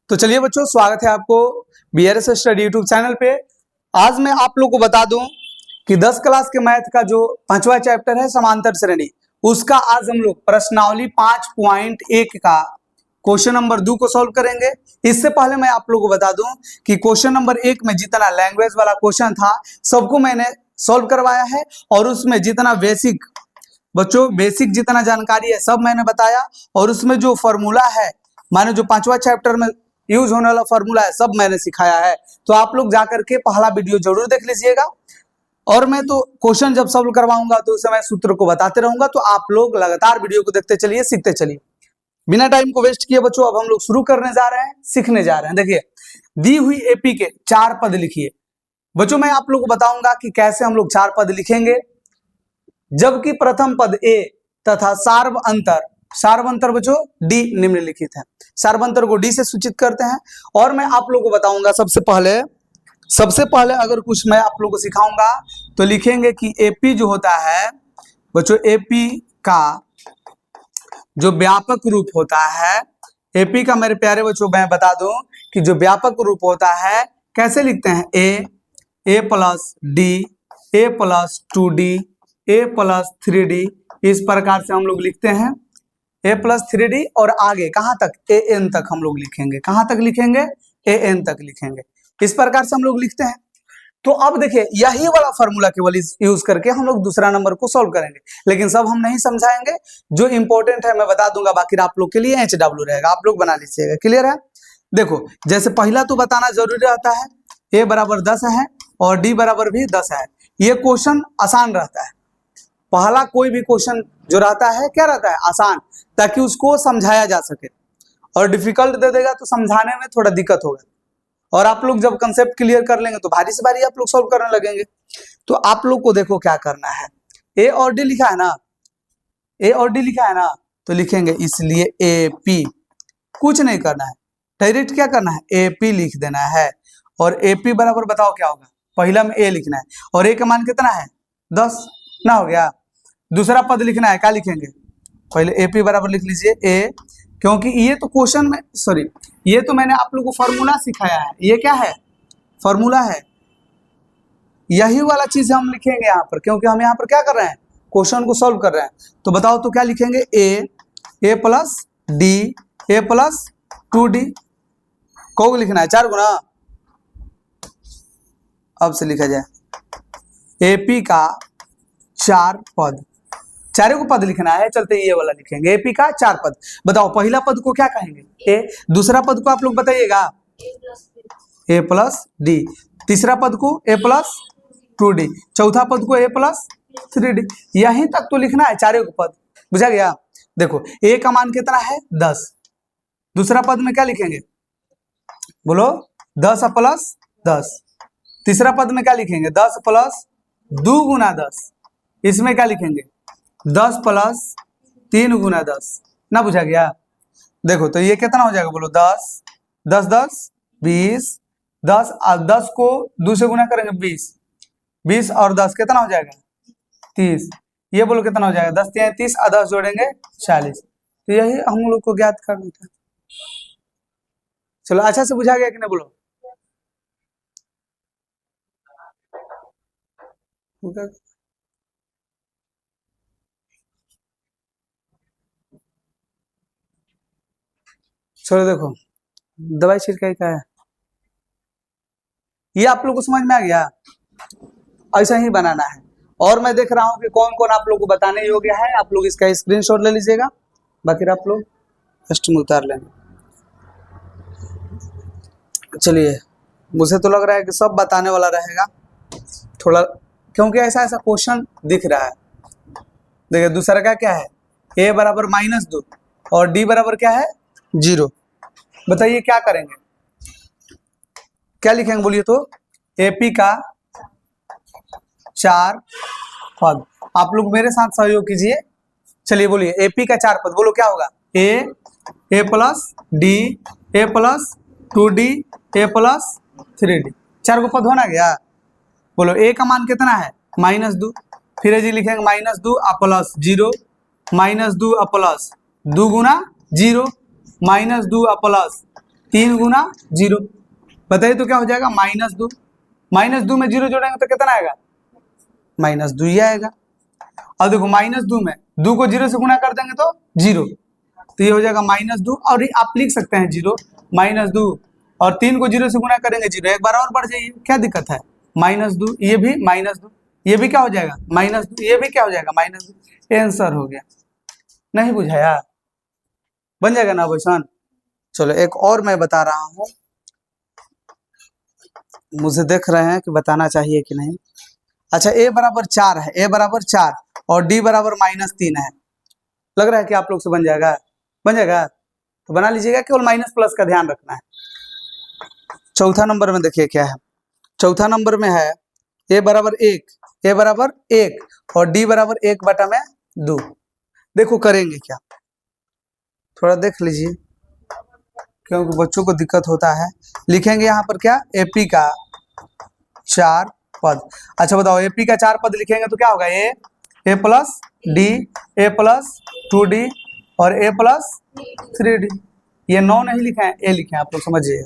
तो चलिए बच्चों, स्वागत है आपको BRS स्टडी यूट्यूब चैनल पे। आज मैं आप लोग को बता दूं कि 10 क्लास के मैथ का जो 5वां चैप्टर है समांतर श्रेणी, उसका आज हम लोग प्रश्नावली 5.1 का क्वेश्चन नंबर 2 को सॉल्व करेंगे। इससे पहले मैं आप लोग को बता दूं कि क्वेश्चन नंबर 1 में जितना लैंग्वेज वाला क्वेश्चन था सबको मैंने सॉल्व करवाया है, और उसमें जितना बेसिक जितना जानकारी है सब मैंने बताया, और उसमें जो फॉर्मूला है माने जो 5वां चैप्टर में यूज होने वाला फॉर्मूला है सब मैंने सिखाया है। तो आप लोग जाकर के पहला वीडियो जरूर देख लीजिएगा, और मैं तो क्वेश्चन जब सॉल्व करवाऊंगा तो उस समय सूत्र को बताते रहूंगा। तो आप लोग लगातार वीडियो को देखते चलिए, सीखते चलिए। बिना टाइम को वेस्ट किए बच्चों अब हम लोग शुरू करने जा रहे हैं, सीखने जा रहे हैं। देखिए, दी हुई एपी के 4 पद लिखिए। बच्चों मैं आप लोग को बताऊंगा कि कैसे हम लोग 4 पद लिखेंगे, जबकि प्रथम पद ए तथा सार्वअंतर बच्चों डी निम्नलिखित है। सार्वअंतर को डी से सूचित करते हैं। और मैं आप लोगों को बताऊंगा सबसे पहले अगर कुछ मैं आप लोगों को सिखाऊंगा तो लिखेंगे कि एपी जो होता है बच्चों, एपी का जो व्यापक रूप होता है, एपी का मेरे प्यारे बच्चों मैं बता दूं कि जो व्यापक रूप होता है कैसे लिखते हैं, ए प्लस डी, ए प्लस 2d, ए प्लस 3d, इस प्रकार से हम लोग लिखते हैं। ए प्लस 3d और आगे कहां तक, ए एन तक हम लोग लिखेंगे। कहां तक लिखेंगे, ए एन तक लिखेंगे। इस प्रकार से हम लोग लिखते हैं। तो अब देखिए, यही वाला फॉर्मूला केवल यूज करके हम लोग दूसरा नंबर को सॉल्व करेंगे, लेकिन सब हम नहीं समझाएंगे। जो इंपॉर्टेंट है मैं बता दूंगा, बाकी आप लोग के लिए HW रहेगा, आप लोग बना लीजिएगा। क्लियर है? देखो, जैसे पहला तो बताना जरूरी रहता है, ए बराबर 10 है और डी बराबर भी 10 है। ये क्वेश्चन आसान रहता है। पहला कोई भी क्वेश्चन जो रहता है क्या रहता है, आसान, ताकि उसको समझाया जा सके। और डिफिकल्ट दे देगा तो समझाने में थोड़ा दिक्कत होगा, और आप लोग जब कंसेप्ट क्लियर कर लेंगे तो भारी से भारी आप लोग सॉल्व करने लगेंगे। तो आप लोग को देखो क्या करना है, ए और डी लिखा है ना, ए और डी लिखा है ना, तो लिखेंगे इसलिए एपी। कुछ नहीं करना है, डायरेक्ट क्या करना है, एपी लिख देना है। और एपी बराबर बताओ क्या होगा, पहला में ए लिखना है, और ए का मान कितना है, 10 ना हो गया। दूसरा पद लिखना है, क्या लिखेंगे, पहले एपी बराबर लिख लीजिए ए, क्योंकि ये तो क्वेश्चन में ये तो मैंने आप लोगों को फॉर्मूला सिखाया है। ये क्या है, फॉर्मूला है। यही वाला चीज हम लिखेंगे यहाँ पर, क्योंकि हम यहाँ पर क्या कर रहे हैं, क्वेश्चन को सॉल्व कर रहे हैं। तो बताओ तो क्या लिखेंगे, ए प्लस डी, ए प्लस 2d को लिखना है, 4 गुना। अब से लिखा जाए एपी का 4 पद, चारों को पद लिखना है। चलते ये वाला लिखेंगे, एपी का 4 पद। बताओ पहला पद को क्या कहेंगे, ए। दूसरा पद को आप लोग बताइएगा, ए प्लस डी। तीसरा पद को ए प्लस 2d। चौथा पद को ए प्लस 3d। यहीं तक तो लिखना है, चारों को पद। बुझा गया? देखो, ए का मान कितना है, 10। दूसरा पद में क्या लिखेंगे, बोलो, 10 प्लस 10। तीसरा पद में क्या लिखेंगे, 10 प्लस 2 गुना 10। इसमें क्या लिखेंगे, 10 प्लस 3 गुना 10। ना बुझा गया? देखो तो ये कितना हो जाएगा, बोलो, 10 10 10 20, 10 और 10 को 2 से गुना करेंगे 20, 20 और 10 कितना हो जाएगा, 30। ये बोलो कितना हो जाएगा, 10 3 30 और 10 जोड़ेंगे 40। तो यही हम लोग को ज्ञात करना था। चलो, अच्छा से बुझा गया कि नहीं, बोलो। चलो देखो, दवाई छिड़काई का है, ये आप लोग को समझ में आ गया। ऐसा ही बनाना है। और मैं देख रहा हूं कि कौन कौन आप लोग को बताने योग्य है, आप लोग इसका स्क्रीनशॉट ले लीजिएगा, बाकी आप लोग फर्स्ट में उतार लेंगे। चलिए, मुझे तो लग रहा है कि सब बताने वाला रहेगा थोड़ा, क्योंकि ऐसा क्वेश्चन दिख रहा है। देखिए, दूसरा का क्या है, ए बराबर -2 और डी बराबर क्या है, 0। बताइए क्या करेंगे, क्या लिखेंगे, बोलिए तो। एपी का 4 पद। आप लोग मेरे साथ सहयोग कीजिए। चलिए बोलिए, एपी का 4 पद, बोलो क्या होगा, ए प्लस डी, ए प्लस 2d, ए प्लस 3d। 4 को पद होना गया। बोलो, ए का मान कितना है, -2। फिर जी लिखेंगे -2 प्लस 0, -2 प्लस 2 गुना 0, -2 प्लस 3 गुना 0, बताइए तो क्या हो जाएगा -2। -2 में 0 जोड़ेंगे तो कितना आएगा -2 ही आएगा। और देखो -2 में 2 को 0 से गुना कर देंगे तो 0, तो ये हो जाएगा -2। और ये आप लिख सकते हैं 0 -2, और 3 को 0 से गुना करेंगे 0, एक बार और बढ़ जाइए, क्या दिक्कत है -2, ये भी -2, ये भी क्या हो जाएगा -2, ये भी क्या हो जाएगा -2। ये आंसर हो गया। नहीं बुझाया, बन जाएगा ना क्वेश्चन। चलो एक और मैं बता रहा हूँ, मुझे देख रहे हैं कि बताना चाहिए कि नहीं। अच्छा, a बराबर 4 है, a बराबर 4 और d बराबर -3 है। लग रहा है कि आप लोग से बन जाएगा, बन जाएगा तो बना लीजिएगा, केवल माइनस प्लस का ध्यान रखना है। चौथा नंबर में देखिए क्या है, चौथा नंबर में है a बराबर 1, a बराबर 1 और d बराबर 1/2। देखो करेंगे क्या, थोड़ा देख लीजिए क्योंकि बच्चों को दिक्कत होता है। लिखेंगे यहाँ पर क्या, AP का 4 पद। अच्छा बताओ, AP का 4 पद लिखेंगे तो क्या होगा, a plus d, a plus 2d और a प्लस 3d। ये 9 नहीं लिखे हैं, a लिखे हैं, आप लोग समझिए।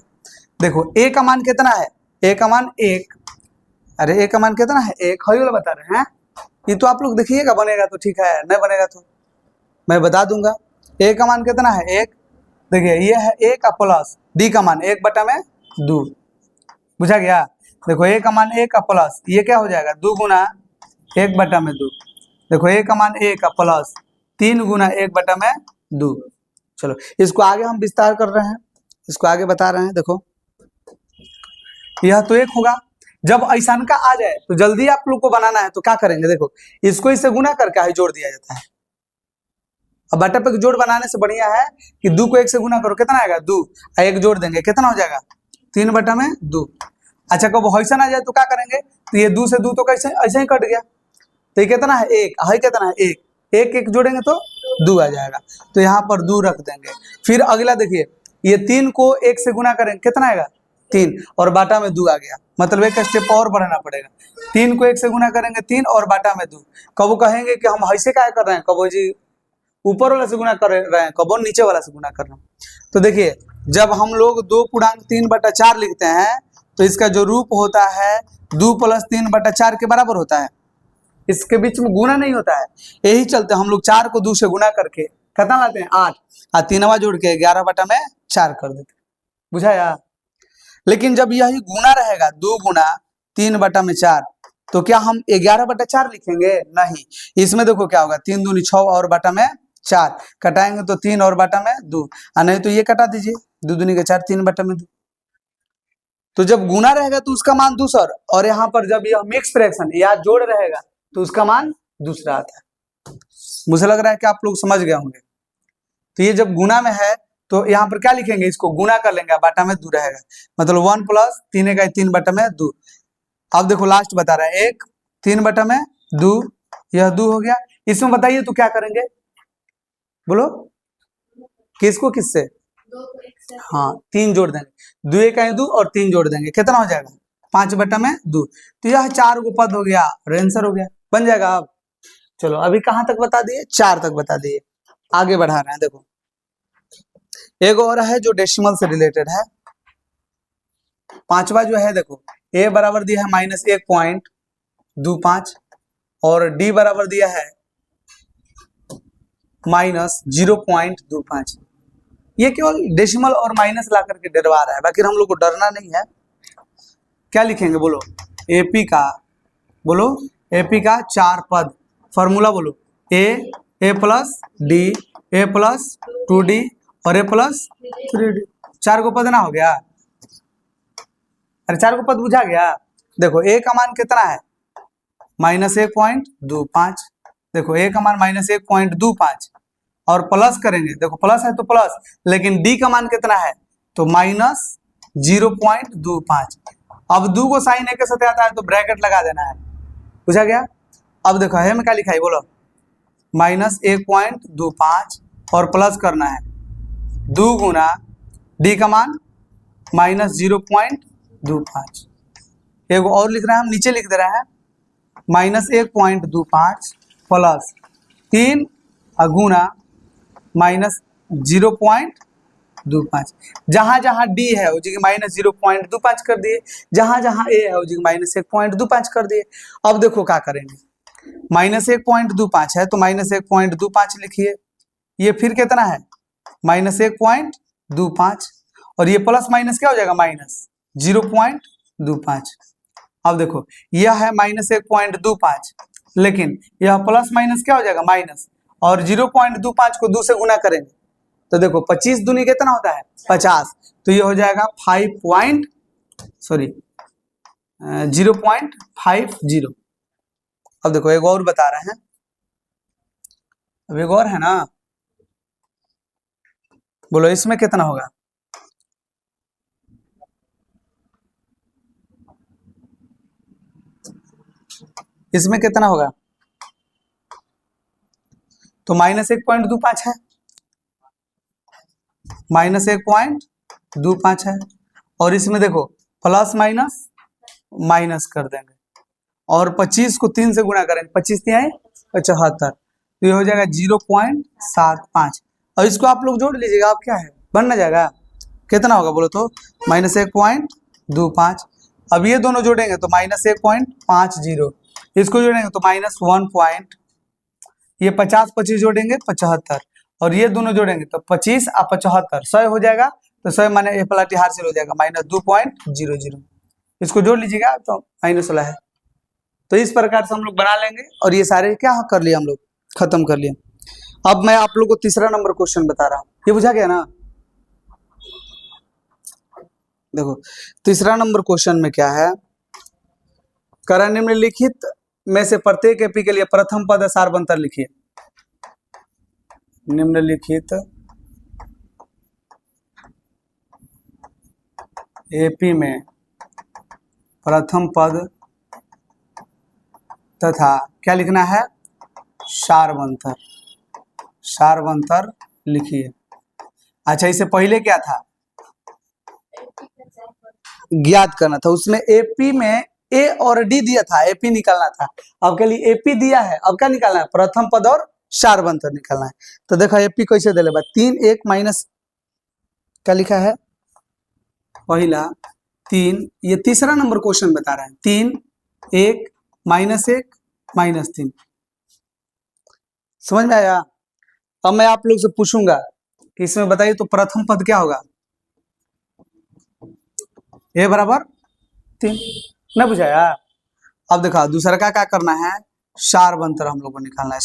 देखो a का मान कितना है, a का मान 1, अरे a का मान कितना है 1, हई वाला बता रहे हैं। ये तो आप लोग देखिएगा, बनेगा तो ठीक है, नहीं बनेगा तो मैं बता दूंगा। a का मान कितना है 1, देखिए ये है a का प्लस d का मान 1/2, बुझा गया। देखो a का मान 1 का प्लस, ये क्या हो जाएगा 2 गुना 1/2। देखो a का मान 1 का प्लस 3 गुना 1/2। चलो इसको आगे हम विस्तार कर रहे हैं, इसको आगे बता रहे हैं। देखो यह तो 1 होगा, जब ऐसा का आ जाए तो जल्दी आप लोग को बनाना है तो क्या करेंगे, देखो इसको इससे गुना करके ही जोड़ दिया जाता है। अब बटा पे जोड़ बनाने से बढ़िया है कि 2 को 1 से गुना करो, कितना आएगा 2, 1 जोड़ देंगे कितना हो जाएगा 3/2। अच्छा कब हईसन आ जाए तो क्या करेंगे, तो ये 2 से 2 तो कैसे ऐसे ही कट गया, तो ये कितना है 1, है कितना है 1, 1 जोड़ेंगे तो 2 आ जाएगा, तो यहाँ पर 2 रख देंगे। फिर अगला देखिए, ये 3 को 1 से गुना करेंगे कितना आएगा 3 और बाटा में 2 आ गया, मतलब एक स्टेप और बढ़ाना पड़ेगा। 3 को 1 से गुना करेंगे 3 और बाटा में 2। कब कहेंगे कि हम ऐसे क्या कर रहे हैं, कबो जी ऊपर वाला से गुना कर रहे हैं, कबो नीचे वाला से गुना कर रहे हैं। तो देखिए जब हम लोग 2.3/4 लिखते हैं तो इसका जो रूप होता है 2 + 3/4 के बराबर होता है, इसके बीच में गुना नहीं होता है। यही चलते हम लोग 4 को 2 से गुना करके कितना लाते हैं 8, और 3वां जोड़ के 11/4 कर देते, बुझाया। लेकिन जब यही गुना रहेगा 2 गुना 3/4, तो क्या हम 11/4 लिखेंगे, नहीं। इसमें देखो क्या होगा, 3 दूनी 6 और बटा में 4, कटाएंगे तो 3 और बटा में 2, और नहीं तो ये कटा दीजिए, 2 दूनी के 4, 3/2। तो जब गुना रहेगा तो उसका मान दूसरा, और यहाँ पर जब यह मिक्स फ्रैक्शन या जोड़ रहेगा तो उसका मान दूसरा आता है। मुझे लग रहा है कि आप लोग समझ गए होंगे। तो ये जब गुना में है तो यहाँ पर क्या लिखेंगे, इसको गुना कर लेंगे, बाटा में 2 रहेगा, मतलब 1 + 3 3 बटा में 2। अब देखो लास्ट बता रहा है 1 3/2, यह 2 हो गया। इसमें बताइए तो क्या करेंगे, बोलो किसको किससे, हाँ 3 जोड़ देंगे, 2 1 2 और 3 जोड़ देंगे, कितना हो जाएगा 5/2। तो यह 4 गो पद हो गया और आंसर हो गया, बन जाएगा। अब चलो अभी कहाँ तक बता दिए, 4 तक बता दिए, आगे बढ़ा रहे हैं। देखो एक और है जो डेसिमल से रिलेटेड है, 5वां जो है, देखो a बराबर दिया है -1.25 और d बराबर दिया है -0.25। ये केवल डेसिमल और माइनस ला करके डरवा रहा है, बाकी हम लोग को डरना नहीं है। क्या लिखेंगे बोलो, AP का, बोलो AP का 4 पद, फॉर्मूला बोलो a + d, a + 2d और a + 3d। 4 को पद ना हो गया, अरे 4 को पद बुझा गया। देखो a का मान कितना है -1.25, देखो a का मान -1.25 और प्लस करेंगे, देखो प्लस है तो प्लस, लेकिन d का मान कितना है तो -0.25। अब 2 को साइन a के साथ आता है तो ब्रैकेट लगा देना है, बुझा गया। अब देखो है में क्या लिखा है, बोलो -1.25 और प्लस करना है 2 गुना d का मान -0.25। एक और लिख रहे हैं हम, नीचे लिख दे रहे हैं -1.25 प्लस 3 गुना -0.25। 0.25। जहां जहां डी है वो जगह -0.25 कर दिए, जहां जहां ए है वो जगह -1.25 कर दिए। अब देखो क्या करेंगे, -1.25 है तो -1.25 लिखिए, ये फिर कितना है -1.25, और ये प्लस माइनस क्या हो जाएगा -0.25। अब देखो यह है -1.25, लेकिन यह प्लस माइनस क्या हो जाएगा माइनस, और 0.25 को 2 से गुना करेंगे तो देखो 25 दूनी कितना होता है 50, तो ये हो जाएगा 0.50। अब देखो एक और बता रहे हैं, अब एक और है ना, बोलो इसमें कितना होगा, इसमें कितना होगा, तो -1.25 है, -1.25 है, और इसमें देखो प्लस माइनस माइनस कर देंगे, और 25 को 3 से गुणा करेंगे, 25 3 75, तो ये हो जाएगा 0.75। और इसको आप लोग जोड़ लीजिएगा, आप क्या है बन ना जाएगा, कितना होगा बोलो तो -1.25। अब ये दोनों जोड़ेंगे तो -1.50, इसको जोड़ेंगे तो -1. ये 50 25 जोड़ेंगे 75, और ये दोनों जोड़ेंगे तो 25 और 75 100 हो जाएगा, तो 100 माने ए पलाटी हासिल हो जाएगा -2.00। इसको जोड़ लीजिएगा तो माइनस वाला है। तो इस प्रकार से हम लोग बना लेंगे, और ये सारे क्या कर लिए हम लोग, खत्म कर लिए। अब मैं आप लोग को तीसरा नंबर क्वेश्चन बता रहा हूँ, ये बुझा गया ना। देखो तीसरा नंबर क्वेश्चन में क्या है, करण निम्नलिखित में से प्रत्येक एपी के लिए प्रथम पद सारबंतर लिखिए। निम्नलिखित एपी में प्रथम पद तथा क्या लिखना है, सारबंतर, सारबंतर लिखिए। अच्छा इससे पहले क्या था, ज्ञात करना था, उसमें एपी में ए और डी दिया था, एपी निकालना था। अब के लिए एपी दिया है, अब क्या निकालना है, प्रथम पद और सारबंतर निकालना है। तो देखो एपी कैसे दे लेगा, 3 1 माइनस क्या लिखा है, पहला 3, ये तीसरा नंबर क्वेश्चन बता रहे हैं, 3 1 -1 -3। समझ में आया। अब मैं आप लोग से पूछूंगा कि इसमें बताइए तो प्रथम पद क्या होगा, ए बराबर 3, न बुझाया। अब देखा दूसरा का क्या करना है, सारबंतर हम लोग को निकालना है,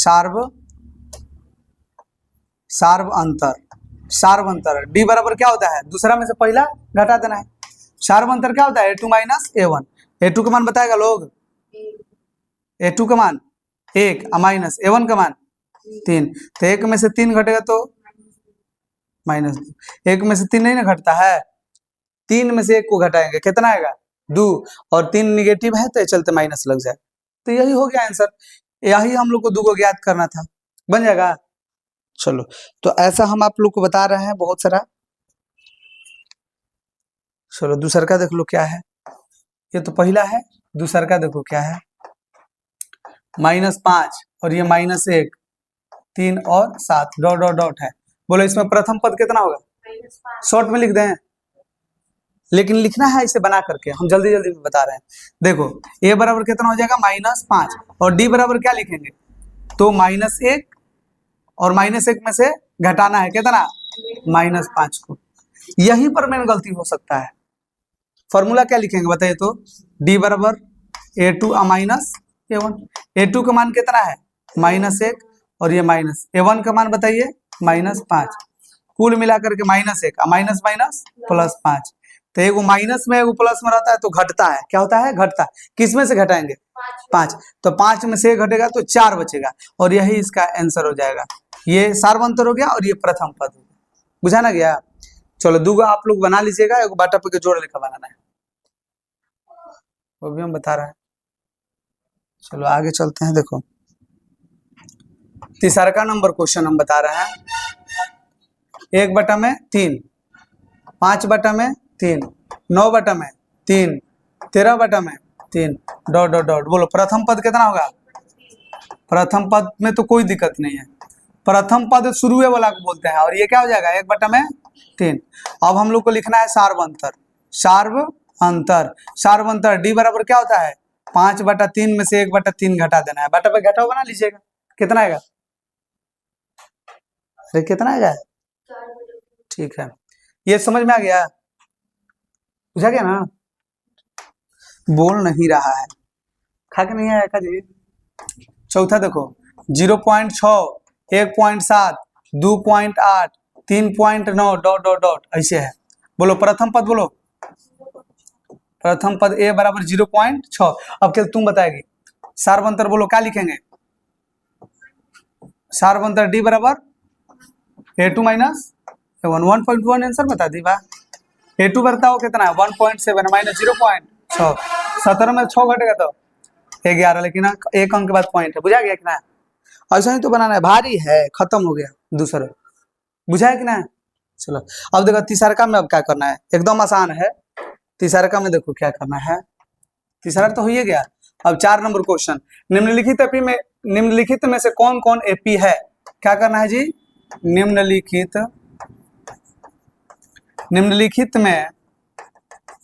सारबंतर डी बराबर क्या होता है, दूसरा में से पहला घटा देना है। सारबंतर क्या होता है, A2 - A1। A2 का मान बताएगा लोग, A2 का मान 1 माइनस A1 का मान 3, तो 1 में से 3 घटेगा तो -2, 1 में से 3 नहीं ना घटता है, 3 में से 1 को घटाएंगे कितना आएगा 2, और 3 निगेटिव है तो ये चलते माइनस लग जाए। तो यही हो गया आंसर, यही हम लोग को 2 को ज्ञात करना था, बन जाएगा। चलो तो ऐसा हम आप लोग को बता रहे हैं बहुत सारा। चलो दूसरा का देख लो क्या है, ये तो पहला है, दूसरा का देखो क्या है, -5 और ये -1 3 और 7 डॉट डॉट डॉट है। बोलो इसमें प्रथम पद कितना होगा, शॉर्ट में लिख दें, लेकिन लिखना है इसे बना करके, हम जल्दी जल्दी में बता रहे हैं। देखो ए बराबर कितना हो जाएगा -5, और डी बराबर क्या लिखेंगे, तो -1, और -1 में से घटाना है कितना -5 को। यहीं पर मेन गलती हो सकता है। फॉर्मूला क्या लिखेंगे बताइए तो, डी बराबर A2 -A1। A2 का मान कितना है -1, और ये माइनस A1 का मान बताइए -5, कुल मिलाकर के -1 माइनस +5। तो एगो माइनस में एगो प्लस में रहता है तो घटता है, क्या होता है घटता है, किस में से घटाएंगे 5, तो 5 में से घटेगा तो 4 बचेगा, और यही इसका आंसर हो जाएगा। ये सारबंतर हो गया और ये प्रथम पद हो गया, बुझा ना गया। चलो 2 आप लोग बना लीजिएगा, एगो बाटा पे के जोड़ लेकर बनाना है, वो भी हम बता रहे हैं। चलो आगे चलते हैं। देखो तीसरा का नंबर क्वेश्चन हम बता रहे हैं, 1/3, 5/3, 9/3, 13/3 डॉट डॉट डॉट। बोलो प्रथम पद कितना होगा, प्रथम पद में तो कोई दिक्कत नहीं है, प्रथम पद शुरू वाला को बोलते हैं, और ये क्या हो जाएगा 1/3 3। अब हम लोग को लिखना है सार्वंतर। सार्वंतर डी बराबर क्या होता है 5/3 में से 1/3 घटा देना है। बटा पे घटाओ बना लीजिएगा, कितना आएगा, अरे कितना आएगा, ठीक है। ये समझ में आ गया, बुझा गया ना, बोल नहीं रहा है, खा के नहीं आया का जी। चौथा देखो 0.6, 1.7, 2.8, 3.9 डॉट डॉट डॉट ऐसे है। बोलो प्रथम पद, बोलो प्रथम पद ए बराबर 0.6। अब क्या तुम बताएगी सार्वंतर, बोलो क्या लिखेंगे, सार्वंतर डी बराबर A2 माइनस A1। 1.1 आंसर बता दी बा। A2 बताओ कितना है 1.7 माइनस 0.6, 17 में 6 घटेगा तो 11, लेकिन एक अंक के बाद पॉइंट है, बुझा गया कि ना। ऐसा ही तो बनाना है, भारी है, खत्म हो गया दूसरा, बुझा है कि ना। चलो अब देखो तीसरा में अब क्या करना है, एकदम आसान है। तीसरा में देखो क्या करना है, तीसरा तो हो ही गया। अब 4 नंबर क्वेश्चन, निम्नलिखित में से कौन कौन एपी है। क्या करना है जी, निम्नलिखित में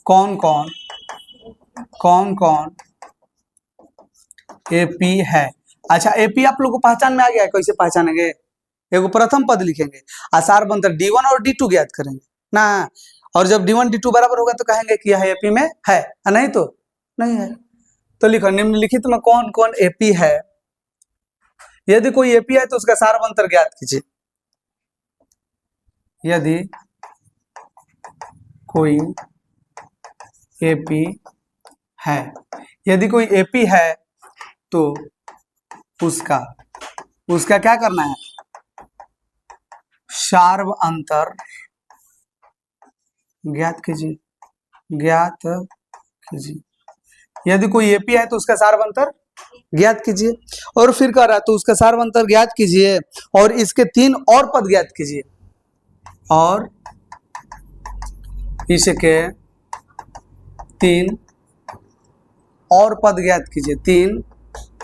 कौन कौन एपी है। अच्छा एपी आप लोग को पहचान में आ गया है, कैसे पहचानेंगे, एगो प्रथम पद लिखेंगे, सार्वंतर D1 और D2 ज्ञात करेंगे ना, और जब D1 D2 बराबर होगा तो कहेंगे कि यह एपी में है, नहीं तो नहीं है। तो लिखो निम्नलिखित में कौन कौन एपी है। यदि कोई एपी है तो उसका सार्वंतर ज्ञात कीजिए। यदि कोई एपी है, यदि कोई एपी है तो उसका क्या करना है, सार्वंतर ज्ञात कीजिए। यदि कोई एपी है तो उसका सार्वंतर ज्ञात कीजिए, और फिर कह रहा है तो उसका सार्वंतर ज्ञात कीजिए और इसके 3 और पद ज्ञात कीजिए, और इसके 3 और पद ज्ञात कीजिए। 3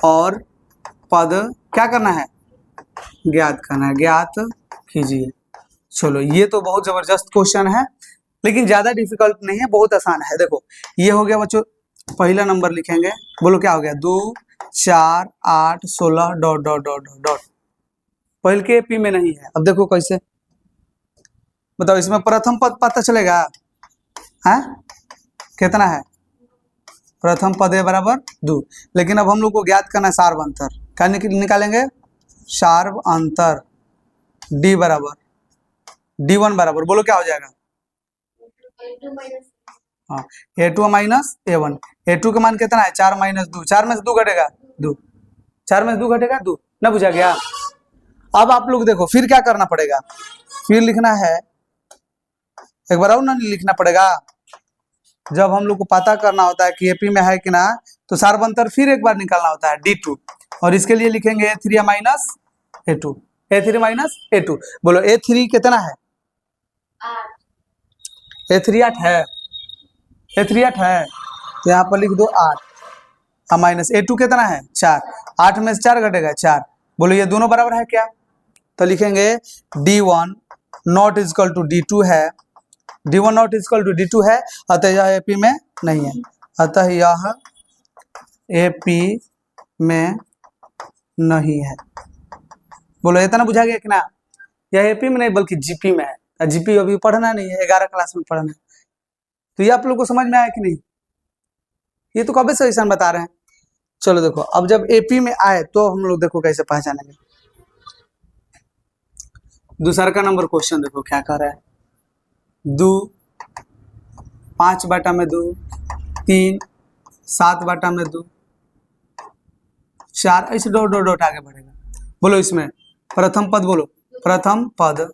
और पद क्या करना है, ज्ञात करना है, ज्ञात कीजिए। चलो ये तो बहुत जबरदस्त क्वेश्चन है, लेकिन ज्यादा डिफिकल्ट नहीं है, बहुत आसान है। देखो ये हो गया बच्चों, पहला नंबर लिखेंगे, बोलो क्या हो गया 2, 4, 8, 16 डॉट डॉट डॉट डॉट। पहले के एपी में नहीं है। अब देखो कैसे, बताओ इसमें प्रथम पद पता चलेगा है कितना है, प्रथम पद ए बराबर 2, लेकिन अब हम लोग को ज्ञात करना है सार्वंतर। क्या निकालेंगे, सार्वंतर डी बराबर D1 बराबर, बोलो क्या हो जाएगा, हाँ A2 माइनस A1। A2 का मान कितना है 4 माइनस 2, 4 में से 2 घटेगा 2, 4 में से 2 घटेगा 2 ना, बुझा गया। अब आप लोग देखो फिर क्या करना पड़ेगा, फिर लिखना है, एक बार और ना लिखना पड़ेगा। जब हम लोग को पता करना होता है कि एपी में है कि ना, तो सार्वंतर फिर एक बार निकालना होता है D2, और इसके लिए लिखेंगे A3 minus A2, A3 minus A2। बोलो A3 कितना है, A3 8 है, A3 8 है, तो यहाँ पर लिख दो 8, माइनस A2 कितना है 4, 8 में से 4 घटेगा 4। बोलो ये दोनों बराबर है क्या, तो लिखेंगे D1 not is equal to D2 है, D1 not is equal to D2 है, अतः यह एपी में नहीं है, अतः यह एपी में नहीं है। बोलो इतना बुझा गया कि ना, यह एपी में नहीं बल्कि जीपी में है। जीपी अभी पढ़ना नहीं है, 11 क्लास में पढ़ना है। तो ये आप लोग को समझ में आया कि नहीं, ये तो कब से ऐसा बता रहे हैं। चलो देखो अब जब एपी में आए तो हम लोग देखो कैसे पहचानेंगे। दूसरा का नंबर क्वेश्चन देखो क्या कर रहा है, 2, 5/2, 3, 7/2, 4, ऐसे डॉट डॉट डॉट आगे बढ़ेगा। बोलो इसमें प्रथम पद, बोलो प्रथम पद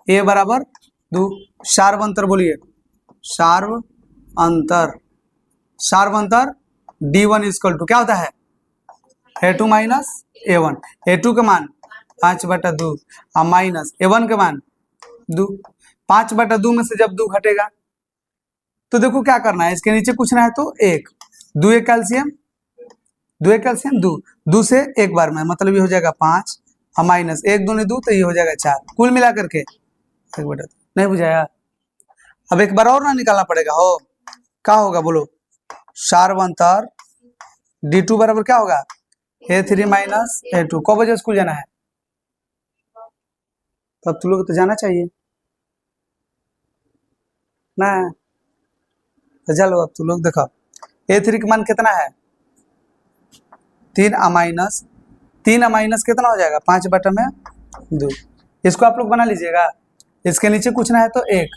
ए बराबर 2, सार्वंतर बोलिए सार्वंतर D1 इजकल टू क्या होता है A2 माइनस A1। A2 का मान 5/2 माइनस A1 का मान 2। 5/2 में से जब 2 घटेगा तो देखो क्या करना है, इसके नीचे पूछना है तो 1, 2 1 कैल्शियम 2 से एक बार में, मतलब ये हो जाएगा 5 माइनस 1 2 2, तो ये हो जाएगा 4, कुल मिला करके 1/2। नहीं बुझाया? अब एक बार और ना निकालना पड़ेगा। हो क्या होगा बोलो? शार्प अंतर D2 बराबर क्या होगा? A3 minus A2। कब बजे स्कूल जाना है? तब तुम लोग तो जाना चाहिए ना। तो चलो अब तुम लोग देखो A3 का मान कितना है? 3 माइनस कितना हो जाएगा? 5/2। इसको आप लोग बना लीजिएगा। इसके नीचे कुछ ना है तो 1,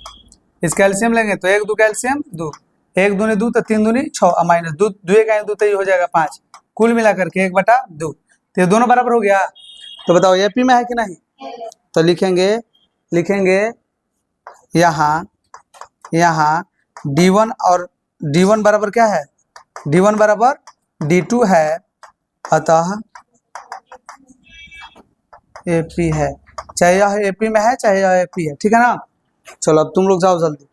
इसका एलसीएम लेंगे तो 1 2 का एलसीएम 2, 1 दूनी 2 तो 3 दूनी 6 माइनस 2 2 का 2 तो ये हो जाएगा 5, कुल मिलाकर के 1/2। तो ये दोनों बराबर हो गया। तो बताओ एपी में है कि नहीं? तो लिखेंगे यहाँ D1 और D1 बराबर क्या है? D1 बराबर D2 है, अतः एपी है। चाहे यह एपी में है चाहे यह एपी है, ठीक है ना। चलो अब तुम लोग जाओ जल्दी।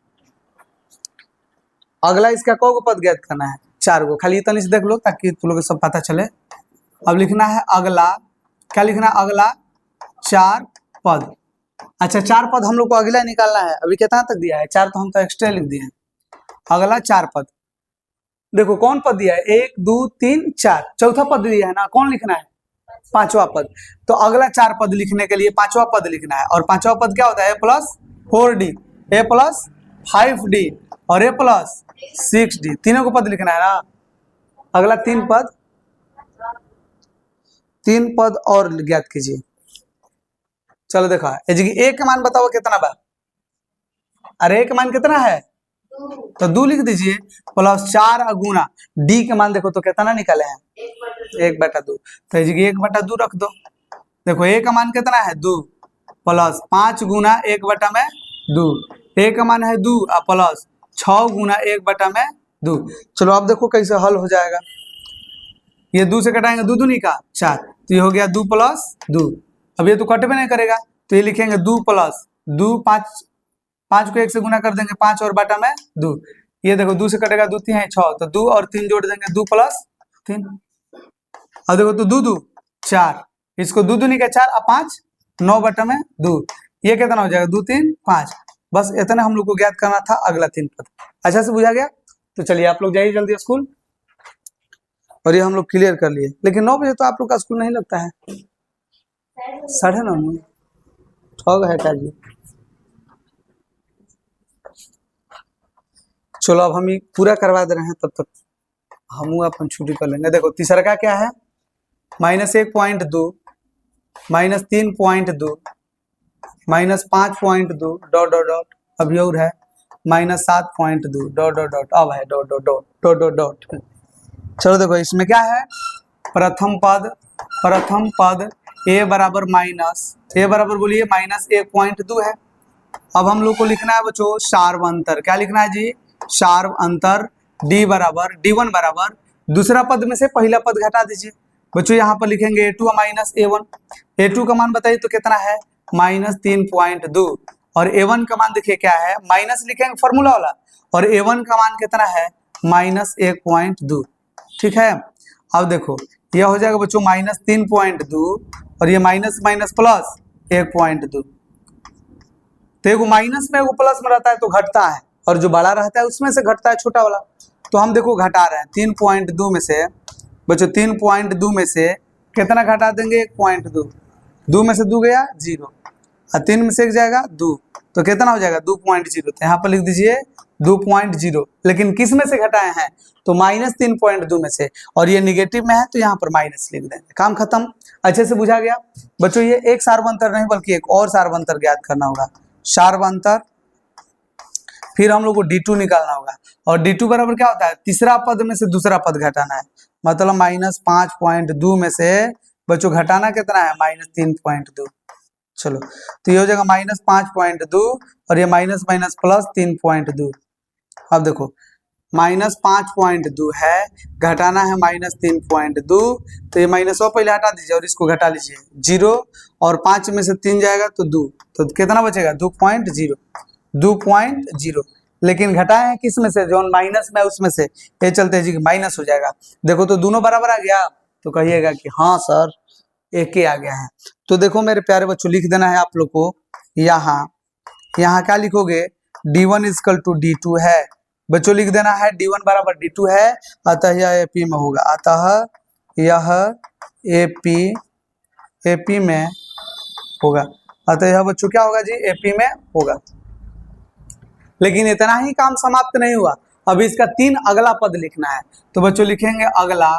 अगला इसका कौ पद ज्ञात करना है? 4 गो। खाली इतना से देख लो ताकि तुम लोग को सब पता चले। अब लिखना है अगला, क्या लिखना है? अगला 4 पद। अच्छा 4 पद हम लोग को अगला निकालना है। अभी कितना तक दिया है? 4 तो हम तो एक्स्ट्रा लिख दिए हैं। अगला 4 पद देखो कौन पद दिया है? 1 2 3 4, चौथा पद दिया है ना। कौन लिखना है? 5वां पद। तो अगला 4 पद लिखने के लिए 5वां पद लिखना है। और 5वां पद क्या होता है? A+4D, A+5D और A+6D, तीनों को पद लिखना है ना। अगला 3 पद और ज्ञात कीजिए। चलो देखो A का मान बताओ कितना बा? अरे A का मान कितना है? तो 2 लिख दीजिए, +4 गुना D के मान देखो तो कितना निकले हैं? 1/2। तो 1/2 रख दो। देखो A का मान कितना है? 2 +5 गुना 1/2। A का मान है 2 प्लस 6 गुना 1/2। चलो अब देखो कैसे हल हो जाएगा। ये 2 से कटाएंगे 2 दूनी का 4, तो ये हो गया 2 + 2। अब ये तो कटवे नहीं करेगा तो ये लिखेंगे 2 + 2, 5 को 1 से गुना कर देंगे 5 और बटा में 2। ये देखो 2 से कटेगा 2 3 है 6, तो 2 और 3 जोड़ देंगे 2 + 3। अब देखो तो 2 2 4, इसको 2 दूनी का 4 और 5 9/2। ये कितना हो जाएगा? 2 3 5। बस इतना हम लोग को ज्ञात करना था अगला 3 पद। अच्छा से बुझा गया? तो चलिए आप लोग जाइए जल्दी स्कूल। और ये हम लोग क्लियर कर लिए। लेकिन 9 बजे तो आप लोग का स्कूल नहीं लगता है। 9:30 ठग है का जी। चलो अब हम ये पूरा करवा दे रहे हैं, तब तक हम अपन छुट्टी कर लेंगे। देखो तीसरा का क्या है? -1.2 -3.2 -5.2 डॉट डॉट डॉट, अभी और है -7.2 डॉट डॉट डॉट, अब है dot dot dot dot dot dot. चलो देखो इसमें क्या है? प्रथम पद A बराबर A बराबर बोलिए -1.2 है। अब हम लोग को लिखना है बच्चों शार्प अंतर। क्या लिखना है जी? शार्प अंतर D1 बराबर दूसरा पद में से पहला पद घटा दीजिए। बच्चों यहाँ पर लिखेंगे A2 -A1। A2 का मान बताइए तो कितना है? -3.2। और A1 का मान देखिए क्या है? माइनस लिखेंगे फॉर्मूला वाला, और A1 का मान कितना है? -1.2। ठीक है। अब देखो यह हो जाएगा बच्चों -3.2 और ये माइनस माइनस प्लस 1.2। तो एगो माइनस में एगो प्लस में रहता है तो घटता है, और जो बड़ा रहता है उसमें से घटता है छोटा वाला। तो हम देखो घटा रहे हैं 3.2 में से बच्चों 3.2 में से कितना घटा देंगे? 1.2। 2 में से 2 गया 0 और 3 में से 1 जाएगा 2, तो कितना हो जाएगा? 2.0। तो यहाँ पर लिख दीजिए 2.0। लेकिन किस में से घटाए हैं? तो -3.2 में से, और ये निगेटिव में है तो यहाँ पर माइनस लिख देंगे। काम खत्म। अच्छे से बुझा गया बच्चों? ये एक शार्प अंतर नहीं बल्कि एक और शार्प अंतर ज्ञात करना होगा। शार्प अंतर, फिर हम लोग को D2 निकालना होगा। और D2 बराबर क्या होता है? तीसरा पद में से दूसरा पद घटाना है। मतलब -5.2 में से बच्चों घटाना कितना है? -3.2। चलो तो ये हो जाएगा -5.2 और ये माइनस माइनस प्लस 3.2। अब देखो -5.2 है, घटाना है -3.2, तो ये माइनस पहले हटा दीजिए और इसको घटा लीजिए 0, और 5 में से 3 जाएगा तो 2, तो कितना बचेगा? 2.0। लेकिन घटाए हैं किस में से? जो माइनस में उसमें से, ये चलते हैं जी माइनस हो जाएगा। देखो तो दोनों बराबर आ गया, तो कहिएगा कि हाँ सर एक ही आ गया है। तो देखो मेरे प्यारे बच्चों लिख देना है आप लोग को यहाँ यहाँ क्या लिखोगे, D1 इजकल टू D2 है। बच्चों लिख देना है D1 बराबर D2 है, अतः यह AP में होगा, अतः यह AP में होगा, अतः यह बच्चों क्या होगा जी, AP में होगा। लेकिन इतना ही काम समाप्त नहीं हुआ, अभी इसका 3 अगला पद लिखना है। तो बच्चों लिखेंगे अगला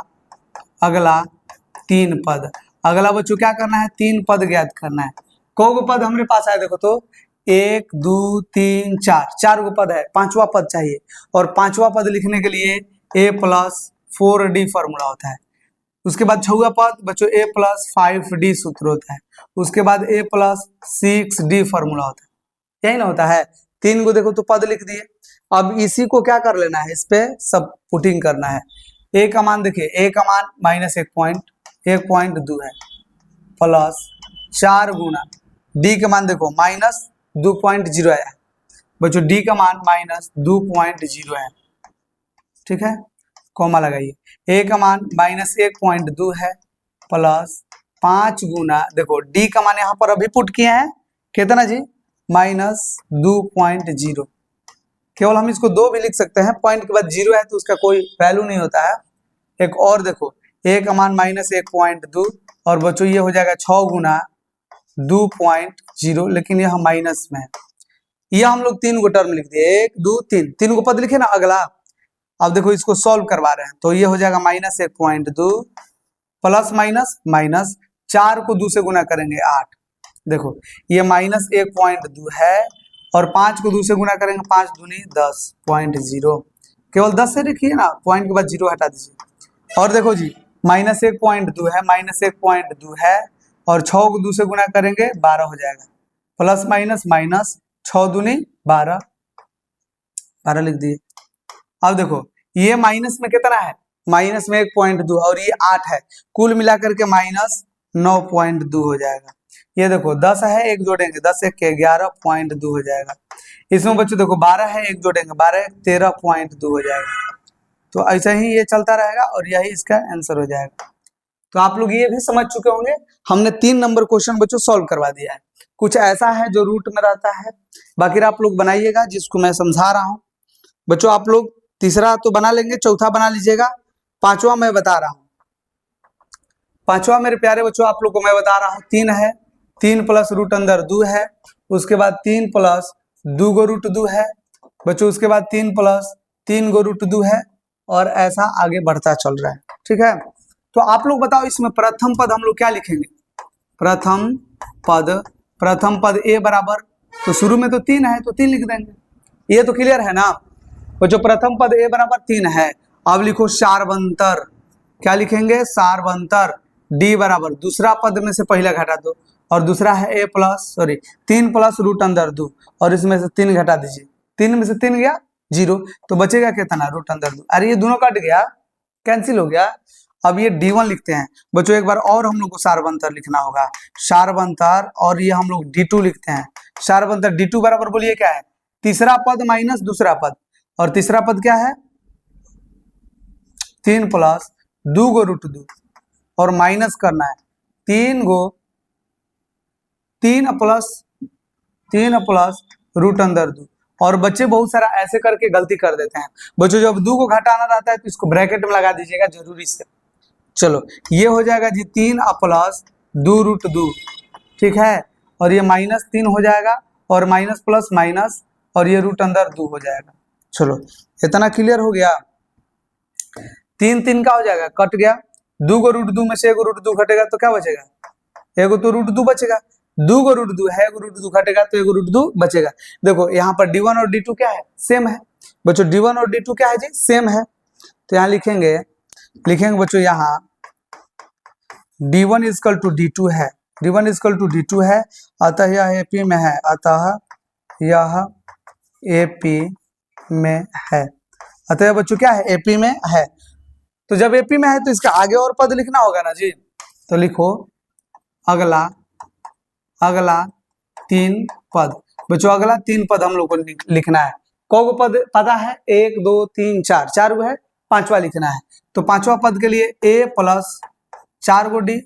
3 पद। अगला बच्चों क्या करना है, 3 पद ज्ञात करना है। कौ पद हमारे पास आया देखो तो 1 2 3 4 गो पद है, 5वां पद चाहिए। और 5वां पद लिखने के लिए A+4D फॉर्मूला होता है। उसके बाद 6वां पद बच्चों A+5D सूत्र होता है। उसके बाद A+6D फॉर्मूला होता है, यही ना होता है। 3 को देखो तो पद लिख दिए। अब इसी को क्या कर लेना है, इस पे सब पुटिंग करना है। A का मान देखिए, A का मान -1.2 है, प्लस 4 गुना D का मान देखो -2.0 है बच्चों, D का मान -2.0 है, ठीक है, कॉमा लगाइए। A का मान -1.2 है, प्लस 5 गुना देखो D का मान यहाँ पर अभी पुट किए हैं कितना जी, -2.0। केवल हम इसको 2 भी लिख सकते हैं, पॉइंट के बाद 0 है तो उसका कोई वैल्यू नहीं होता है। एक और देखो, A का मान -1.2 और बच्चों ये हो जाएगा 6 गुना 2.0, लेकिन यह माइनस में है। यह हम लोग 3 गो टर्म लिख दिए, 1 2 3 गो पद लिखे ना। अगला अब देखो इसको सॉल्व करवा रहे हैं, तो ये हो जाएगा -1.2 प्लस माइनस 4 को 2 से गुना करेंगे 8। देखो ये -1.2 है और 5 को 2 से गुना करेंगे 5 दूनी 10.0, केवल 10 से लिखिए ना, पॉइंट के बाद 0 हटा दीजिए। और देखो जी -1.2 है, -1.2 है और 6 को 2 से गुना करेंगे 12 हो जाएगा, प्लस माइनस 6 दूनी 12 लिख दिए। अब देखो ये माइनस में कितना है, माइनस में 1.2 और ये 8 है, कुल मिलाकर के -9.2 हो जाएगा। ये देखो 10 है, एक जोड़ेंगे 10 1 के 11.2 हो जाएगा। इसमें बच्चों देखो 12 है, एक जोड़ेंगे 12 13.2 हो जाएगा। तो ऐसा ही ये चलता रहेगा और यही इसका आंसर हो जाएगा। तो आप लोग ये भी समझ चुके होंगे, हमने 3 नंबर क्वेश्चन बच्चों सॉल्व करवा दिया है। कुछ ऐसा है जो रूट में रहता है, बाकी आप लोग बनाइएगा जिसको मैं समझा रहा हूँ। बच्चों आप लोग तीसरा तो बना लेंगे, चौथा बना लीजिएगा, 5वां मैं बता रहा हूँ। 5वां मेरे प्यारे बच्चों आप लोग को मैं बता रहा हूँ, 3 है, 3 प्लस रूट अंदर 2 है, उसके बाद 3 प्लस 2 गो रूट 2 है बच्चों, उसके बाद 3 प्लस 3 गो रूट 2 है और ऐसा आगे बढ़ता चल रहा है, ठीक है। तो आप लोग बताओ इसमें प्रथम पद हम लोग क्या लिखेंगे, प्रथम पद A बराबर, तो शुरू में तो 3 है तो 3 लिख देंगे, ये तो क्लियर है ना। तो जो प्रथम पद A बराबर 3 है, अब लिखो सारवंतर, क्या लिखेंगे, सारवंतर D बराबर, दूसरा पद में से पहला घटा दो और दूसरा है 3 प्लस रूट अंदर 2 और इसमें से 3 घटा दीजिए, 3 में से 3 गया 0, तो बचेगा कितना, रूट अंदर 2। अरे ये दोनों कट गया, कैंसिल हो गया। अब ये D1 लिखते हैं बच्चों, एक बार और हम लोग को सारवंतर लिखना होगा, सारवंतर, और ये हम लोग D2 लिखते हैं, सारवंतर D2 बराबर बोलिए क्या है, तीसरा पद माइनस दूसरा पद, और तीसरा पद क्या है 3 प्लस 2 गो रूट 2 और माइनस करना है 3 प्लस रूट अंदर 2। और बच्चे बहुत सारा ऐसे करके गलती कर देते हैं बच्चों, जब 2 को घटाना रहता है तो इसको ब्रैकेट में लगा दीजिएगा जरूरी से। चलो ये हो जाएगा जी 3 प्लस 2 रूट 2, ठीक है, और ये -3 हो जाएगा और माइनस प्लस माइनस और ये रूट अंदर 2 हो जाएगा। चलो इतना क्लियर हो गया। 3 का हो जाएगा, कट गया, 2 गो रूट 2 में से 1 रूट 2 घटेगा तो क्या बचेगा, 1 तो रूट 2 बचेगा, 2 गो रूट 2 है, 1 रूट 2 घटेगा तो 1 रूट 2 बचेगा। देखो यहाँ पर D1 और D2 क्या है, सेम है बच्चों, D1 और D2 क्या है जी, सेम है। तो यहाँ लिखेंगे बच्चों, यहाँ D1 इजकल टू D2 है, D1 इजकल टू D2 है, अतः यह AP में है, अतः यह AP में है, अतः बच्चों क्या है, AP में है। तो जब AP में है तो इसका आगे और पद लिखना होगा ना जी, तो लिखो अगला 3 पद बच्चों, अगला 3 पद हम लोग को लिखना है। कौ गो पद पता है, 1 2 3 4 गो है, 5वां लिखना है। तो 5वां पद के लिए A प्लस 4 गो D,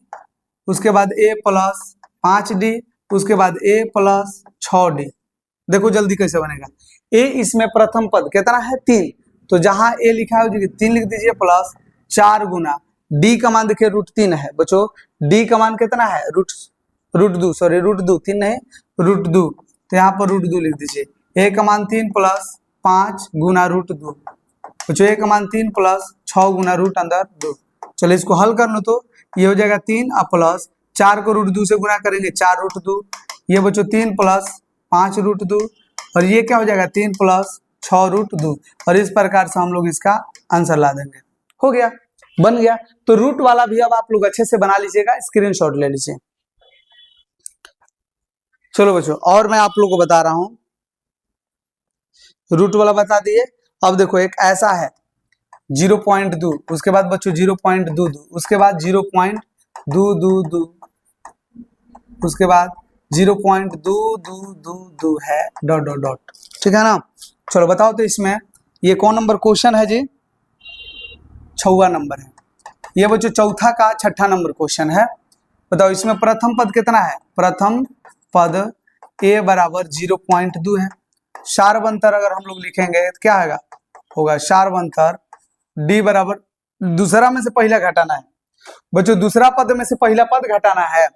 उसके बाद A प्लस 5D, उसके बाद A प्लस 6D, देखो जल्दी कैसे बनेगा। ए इसमें प्रथम पद कितना है 3, तो जहां ए लिखा है 3 लिख दीजिए प्लस 4 गुना डी का मान देखिए √3 है बच्चों। डी का मान कितना है √2 सॉरी √2 3 नहीं √2, तो यहाँ पर √2 लिख दीजिए। ए का मान 3 प्लस 5 गुना √2 बच्चों, ए का मान 3 प्लस 6 गुना √2। चलो इसको हल कर लो तो ये हो जाएगा 3 और प्लस 4 को √2 से गुना करेंगे 4√2, ये बच्चों 3 प्लस 5√2 और ये क्या हो जाएगा 3 प्लस 6√2 और इस प्रकार से हम लोग इसका आंसर ला देंगे। हो गया, बन गया। तो रूट वाला भी अब आप लोग अच्छे से बना लीजिएगा, स्क्रीनशॉट ले लीजिए। चलो बच्चों और मैं आप लोग को बता रहा हूं, रूट वाला बता दिए। अब देखो एक ऐसा है 0.2, उसके बाद बच्चों 0.22, उसके बाद 0.222, उसके बाद 0.222 है डॉट डॉट डॉट, ठीक है ना। चलो बताओ तो इसमें ये कौन नंबर क्वेश्चन है जी? 6वां नंबर है ये बच्चों, चौथा का 6ठा नंबर क्वेश्चन है। बताओ इसमें प्रथम पद कितना है? प्रथम पद a बराबर 0.2 है। सार्वंतर अगर हम लोग लिखेंगे तो क्या होगा सार्वंतर d बराबर, दूसरा में से पहला घटाना है बच्चों, दूसरा पद में से पहला पद घटाना है,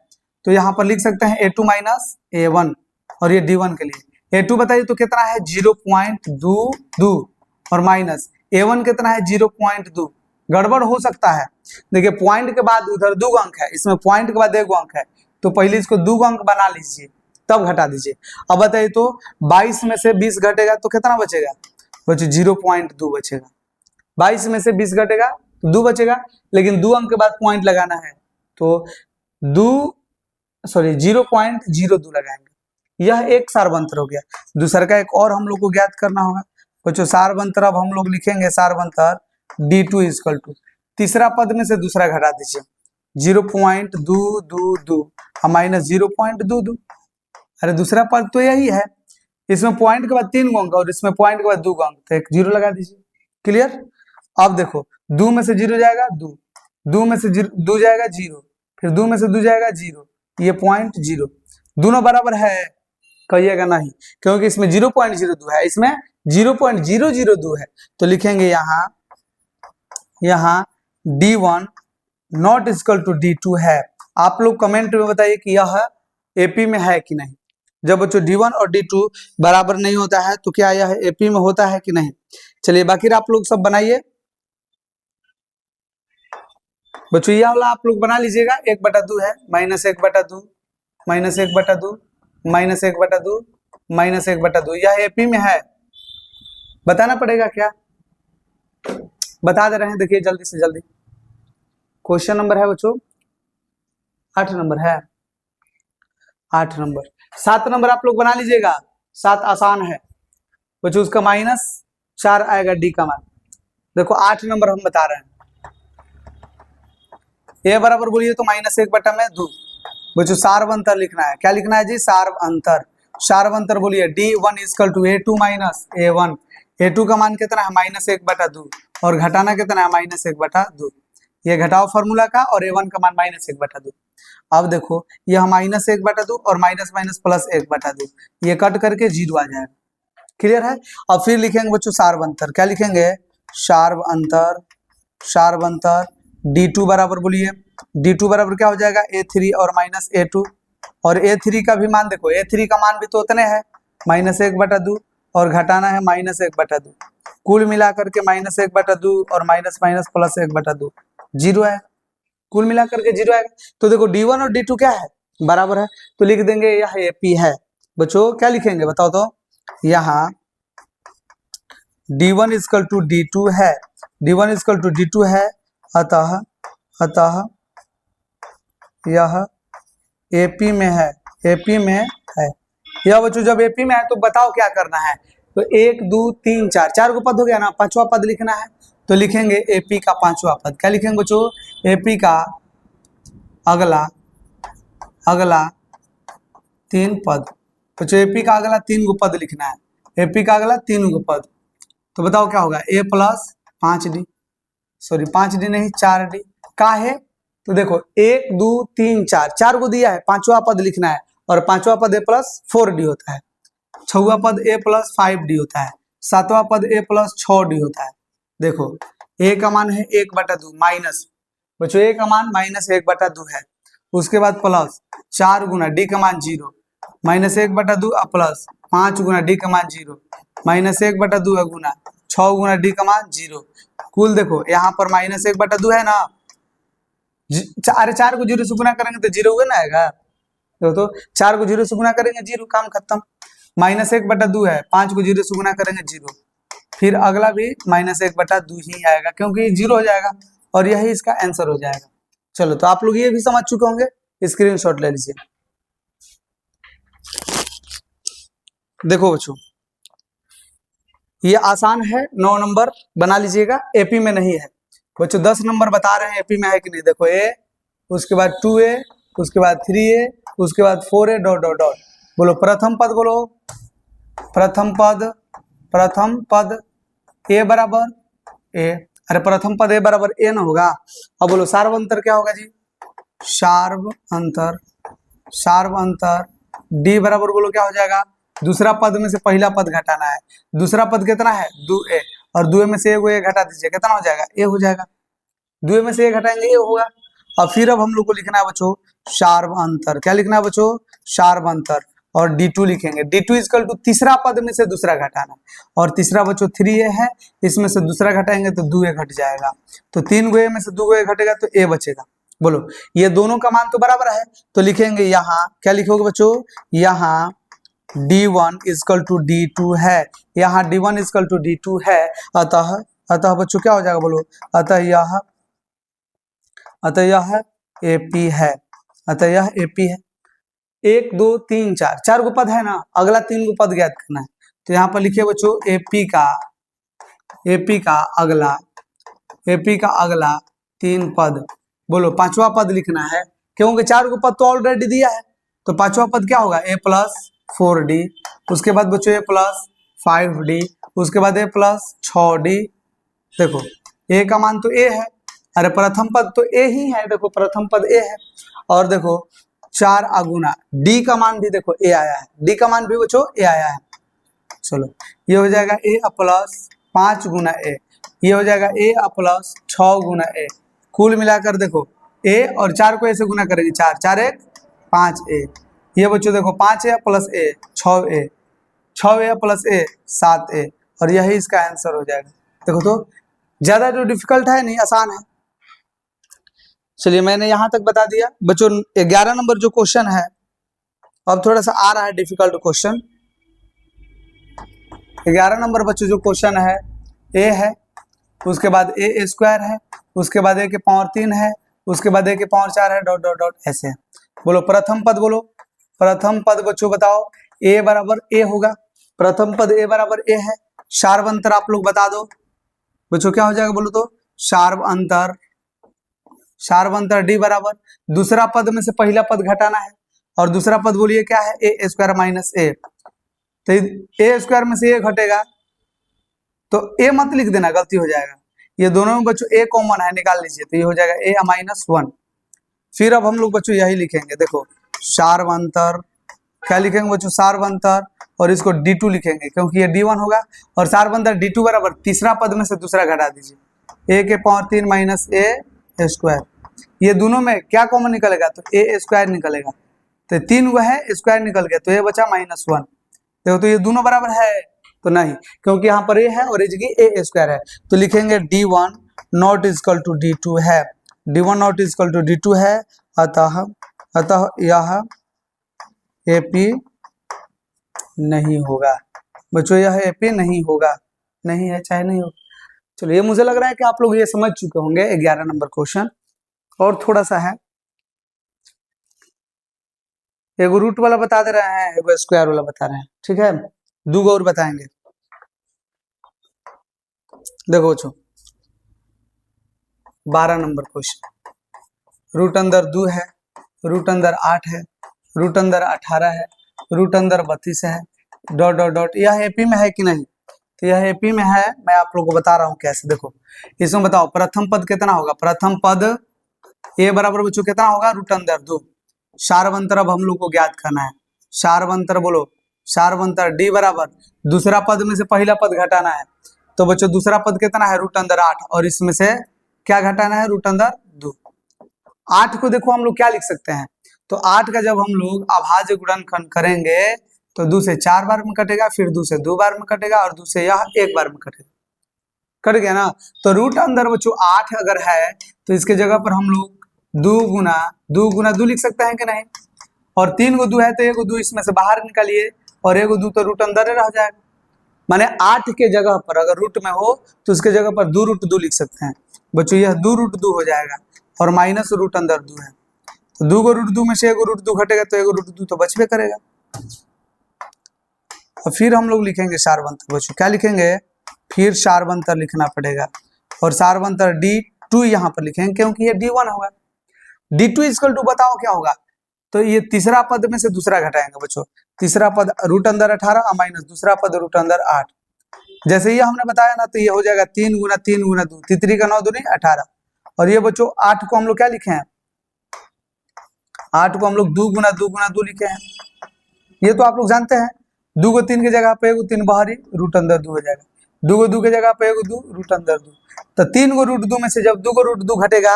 तो यहाँ पर लिख सकते हैं a2 माइनस a1 और ये d1 के लिए। a2 बताइए तो कितना है 0.22 और माइनस a1 कितना है 0.2। गड़बड़ हो सकता है, देखिए पॉइंट के बाद उधर 2 अंक है, इसमें पॉइंट के बाद 1 अंक है, तो पहले इसको 2 अंक बना लीजिए तब घटा दीजिए। अब बताइए तो 22 में से 20 घटेगा तो कितना बचेगा बच्चों? 0.2 बचेगा। 22 में से 20 घटेगा तो 2 बचेगा, लेकिन 2 अंक के बाद पॉइंट लगाना है तो 0.02 लगाएंगे। यह एक सार्वंतर हो गया। दूसरा का एक और हम लोग को ज्ञात करना होगा बच्चों, सार्वंतर अब हम लोग लिखेंगे सार्वंतर d2 इक्वल टू, तीसरा पद में से दूसरा घटा दीजिए 0.222 माइनस 0.22। अरे दूसरा पद तो यही है, इसमें पॉइंट के बाद 3 अंक और इसमें पॉइंट के बाद 2 अंक, तो एक 0 लगा दीजिए। क्लियर? अब देखो 2 में से 0 जाएगा 2, 2 में से 2 जाएगा 0, फिर 2 में से 2 जाएगा 0, ये 0.0 दोनों बराबर है, कहिएगा नहीं, क्योंकि इसमें 0.02 है, इसमें 0.002 है, तो लिखेंगे यहाँ d1 not equal to d2 है। आप लोग कमेंट में बताइए कि यह एपी में है कि नहीं। जब बच्चों d1 और d2 बराबर नहीं होता है तो क्या यह एपी में होता है कि नहीं? चलिए बाकी आप लोग सब बनाइए बच्चों, यह वाला आप लोग बना लीजिएगा। 1/2 है, -1/2, -1/2, -1/2, -1/2, यह एपी में है। बताना पड़ेगा क्या? बता दे रहे हैं, देखिए जल्दी से जल्दी। क्वेश्चन नंबर है बच्चों 8 नंबर है, 8 नंबर। 7 नंबर आप लोग बना लीजिएगा, 7 आसान है बच्चों, उसका -4 आएगा डी का मान। देखो 8 नंबर हम बता रहे हैं, ए बराबर बोलिए तो -1/2 बच्चों, सार्वंतर लिखना है। क्या लिखना है जी? सार्वंतर। सार्वंतर बोलिए d1 equal to a2 minus a1। a2 का मान कितना है -1/2 और घटाना कितना है -1/2, ये घटाओ फॉर्मूला का, और a1 का मान -1/2। अब देखो यह -1/2 और माइनस माइनस प्लस 1/2, ये कट करके 0 आ जाएगा। क्लियर है? अब फिर लिखेंगे बच्चों सार्वंतर। क्या लिखेंगे? सार्वंतर, सार्वंतर d2 बराबर बोलिए, d2 बराबर क्या हो जाएगा a3 और माइनस a2, और a3 का भी मान देखो, a3 का मान भी तो उतने है -1/2 और घटाना है -1/2, कुल मिला करके -1/2 और माइनस माइनस प्लस 1/2, 0 है, कुल मिला करके 0 आएगा। तो देखो d1 और d2 क्या है? बराबर है, तो लिख देंगे यह एपी है। बच्चों क्या लिखेंगे बताओ तो? यहाँ d1 इक्वल टू d2 है, d1 इक्वल टू d2 है, अतः यह एपी में है, एपी में है। यह बच्चों जब एपी में है तो बताओ क्या करना है? तो 1 2 3 4 को पद हो गया ना, 5वां पद लिखना है, तो लिखेंगे एपी का 5वां पद। क्या लिखेंगे बच्चों? एपी का अगला 3 पद। बच्चों एपी का अगला 3 गो पद लिखना है, एपी का अगला 3 गो पद। तो बताओ क्या होगा? a plus 5d, sorry 5d नहीं 4d का है। तो देखो 1 2 3 4 को दिया है, 5वां पद लिखना है, और 5वां पद a प्लस 4d होता है। छठवां पद a प्लस 5d होता है, सातवां पद a प्लस 6d होता है। देखो a का मान है 1/2 माइनस, बच्चों a का मान माइनस 1/2 है। उसके बाद प्लस 4 गुना d का मान 0 माइनस 1/2 प्लस 5 गुना d का मान 0 माइनस 1/2 गुना 6 गुना d का मान 0। कुल देखो यहाँ पर माइनस 1/2 है ना, अरे 4 को 0 से गुना करेंगे तो 0 हुआ ना आएगा, तो 4 को 0 से गुना करेंगे 0, काम खत्म। माइनस 1/2 है, 5 को 0 से गुना करेंगे 0, फिर अगला भी माइनस 1/2 ही आएगा क्योंकि 0 हो जाएगा और यही इसका आंसर हो जाएगा। चलो तो आप लोग ये भी समझ चुके होंगे, स्क्रीनशॉट ले लीजिए। देखो बच्चों ये आसान है, 9 नंबर बना लीजिएगा, एपी में नहीं है बच्चों। 10 नंबर बता रहे हैं एपी में है कि नहीं। देखो ए, उसके बाद 2a, उसके बाद 3a, उसके बाद 4a डॉट डॉट डॉट। बोलो प्रथम पद, बोलो प्रथम पद, प्रथम पद a बराबर a, अरे प्रथम पद a बराबर a ना होगा। अब बोलो सार्व अंतर क्या होगा जी, सार्व अंतर, सार्व अंतर d बराबर बोलो क्या हो जाएगा, दूसरा पद में से पहला पद घटाना है। दूसरा पद कितना है 2a, और 2a में से a घटा दीजिए, कितना हो जाएगा a हो जाएगा। 2a में से a घटाएंगे a होगा। और फिर अब हम लोग को लिखना है बच्चों सार्व अंतर, क्या लिखना है बच्चों, सार्व अंतर, और d2 लिखेंगे। d2 इक्वल टू तीसरा पद में से दूसरा घटाना, और तीसरा बच्चों 3a है, इसमें से दूसरा घटाएंगे तो 2a घट जाएगा, तो 3 a में से 2 a घटेगा तो a बचेगा। बोलो ये दोनों का मान तो बराबर है, तो लिखेंगे यहाँ क्या लिखोगे बच्चों, यहाँ d1 इक्वल टू d2 है, यहाँ d1 इक्वल टू d2 है। अतः बच्चों क्या हो जाएगा, बोलो अतः यह AP है, अतः यह AP है। 1 2 3 4, 4 को पद है ना, अगला 3 को पद ज्ञात करना है, तो यहाँ पर लिखिए बच्चों AP का अगला 3 पद। बोलो पांचवा पद लिखना है, क्योंकि 4 को पद तो ऑलरेडी दिया है, तो पांचवा पद क्या होगा a प्लस 4d, उसके बाद बच्चों a प्लस 5d, उसके बाद a प्लस 6d। देखो a का मान तो a है, अरे प्रथम पद तो a ही है, देखो प्रथम पद a है, और देखो 4 अगुना d का मान भी देखो a आया है, d का मान भी बच्चों a आया है। चलो ये हो जाएगा a प्लस 5 गुना a, ये हो जाएगा a प्लस 6 गुना a। कुल मिलाकर देखो a और 4 को ऐसे गुना करेंगे, 4 4 1 5a, ये बच्चों देखो 5a plus a 6a, 6a plus a 7a, और यही इसका आंसर हो जाएगा। देखो तो ज्यादा जो डिफिकल्ट है नहीं, आसान है। चलिए मैंने यहां तक बता दिया बच्चों। 11 नंबर जो क्वेश्चन है, अब थोड़ा सा आ रहा है डिफिकल्ट क्वेश्चन। 11 नंबर बच्चों जो क्वेश्चन है, a है, उसके बाद a स्क्वायर है, उसके बाद a के पावर 3 है, उसके बाद a के पावर 4 है, डॉट डॉट डॉट ऐसे है। बोलो प्रथम पद, बोलो प्रथम पद बच्चों बताओ, a बराबर a होगा, प्रथम पद a बराबर a है। सार्व अंतर आप लोग बता दो बच्चों क्या हो जाएगा, बोलो तो सार्व अंतर, सार्व अंतर d बराबर दूसरा पद में से पहला पद घटाना है, और दूसरा पद बोलिए क्या है a स्क्वायर माइनस a, तो a स्क्वायर में से a घटेगा तो a मत लिख देना, गलती हो जाएगा। ये दोनों में बच्चों a कॉमन है, निकाल लीजिए, तो ये हो जाएगा a माइनस 1। फिर अब हम लोग बच्चों यही लिखेंगे, देखो सार्व अंतर, क्या लिखेंगे बच्चों सार्व अंतर, और इसको d2 लिखेंगे क्योंकि ये d1 होगा, और सार्व अंतर d2 बराबर तीसरा पद में से दूसरा घटा दीजिए, a के पावर 3 माइनस a स्क्वायर। ये दोनों में क्या कॉमन निकलेगा, तो a स्क्वायर निकलेगा, तो 3 है स्क्वायर निकल गया, तो ये बचा -1। देखो तो ये दोनों बराबर है, तो नहीं, क्योंकि यहाँ पर a है और इस जगह a स्क्वायर है, तो लिखेंगे d1 not equal to d2 है, d1 not equal to d2 है। अतः यह AP नहीं होगा बच्चों, यह AP नहीं होगा, नहीं है चाहे नहीं हो। चलो ये मुझे लग रहा है कि आप लोग ये समझ चुके होंगे 11 नंबर क्वेश्चन। और थोड़ा सा है, एगो रूट वाला बता दे रहे हैं, एगो स्क्वायर वाला बता रहे हैं, ठीक है, 2 और बताएंगे। देखो बच्चों 12 नंबर क्वेश्चन, रूट अंदर 2 है, रूट अंदर 8 है, रूट अंदर 18 है, रूट अंदर 32 है, डॉट डॉट डॉट। यह एपी में है कि नहीं, तो यह एपी में है, मैं आप लोगों को बता रहा हूँ कैसे। देखो इसमें बताओ प्रथम पद कितना होगा, प्रथम पद a बराबर बच्चों कितना होगा, रूट अंदर 2। सार्व अंतर अब हम लोग को ज्ञात करना है, सार्व अंतर बोलो सारवंतर डी बराबर दूसरा पद में से पहला पद घटाना है, तो बच्चों दूसरा पद कितना है रूट अंदर 8, और इसमें से क्या घटाना है रूट अंदर 2। 8 को देखो हम लोग क्या लिख सकते हैं, तो 8 का जब हम लोग अभाज्य गुणनखंड करेंगे तो 2 से 4 बार में कटेगा, फिर 2 से 2 बार में कटेगा, और 2 से यह 1 बार में कटेगा, कट गया ना। तो रूट अंदर बच्चों 8 अगर है तो इसके जगह पर हम लोग 2 गुना 2 लिख सकते हैं कि नहीं, और 3 गो 2 है तो 1 गो 2 इसमें से बाहर निकालिए, और 1 गो 2 तो रूट अंदर रह जाएगा। माने 8 के जगह पर अगर रूट में हो तो उसके जगह पर 2 रूट 2 लिख सकते हैं बच्चों, यह 2 रूट 2 हो जाएगा, और माइनस रूट अंदर 2 है, तो 2 गो रूट 2 में से 1 गो रूट 2 घटेगा तो 1 गो रूट 2 तो बचबे करेगा। और फिर हम लोग लिखेंगे सारवंतर बच्चों, क्या लिखेंगे, फिर सारवंतर लिखना पड़ेगा, और सारवंतर D2 यहाँ पर लिखेंगे क्योंकि ये D1 होगा। D2 इक्वल टू बताओ क्या होगा, तो ये तीसरा पद में से दूसरा घटाएंगे बच्चों, तीसरा पद रूट अंदर 18 माइनस दूसरा पद रूट अंदर 8, जैसे ये हमने बताया ना तो ये हो जाएगा 3 गुना 3 गुना 2, तितरी का 9 दूनी 18, और ये बच्चों 8 को हम लोग क्या लिखे हैं, 8 को हम लोग 2 गुना 2 लिखे हैं, ये तो आप लोग जानते हैं। 2 को 3 की जगह पे 1 गो 3 बाहरी रूट अंदर 2 हो जाएगा, 2 को 2 की जगह पे 1 गो 2 रूट अंदर 2, तो 3 गो रूट 2 में से जब 2 गो रूट 2 घटेगा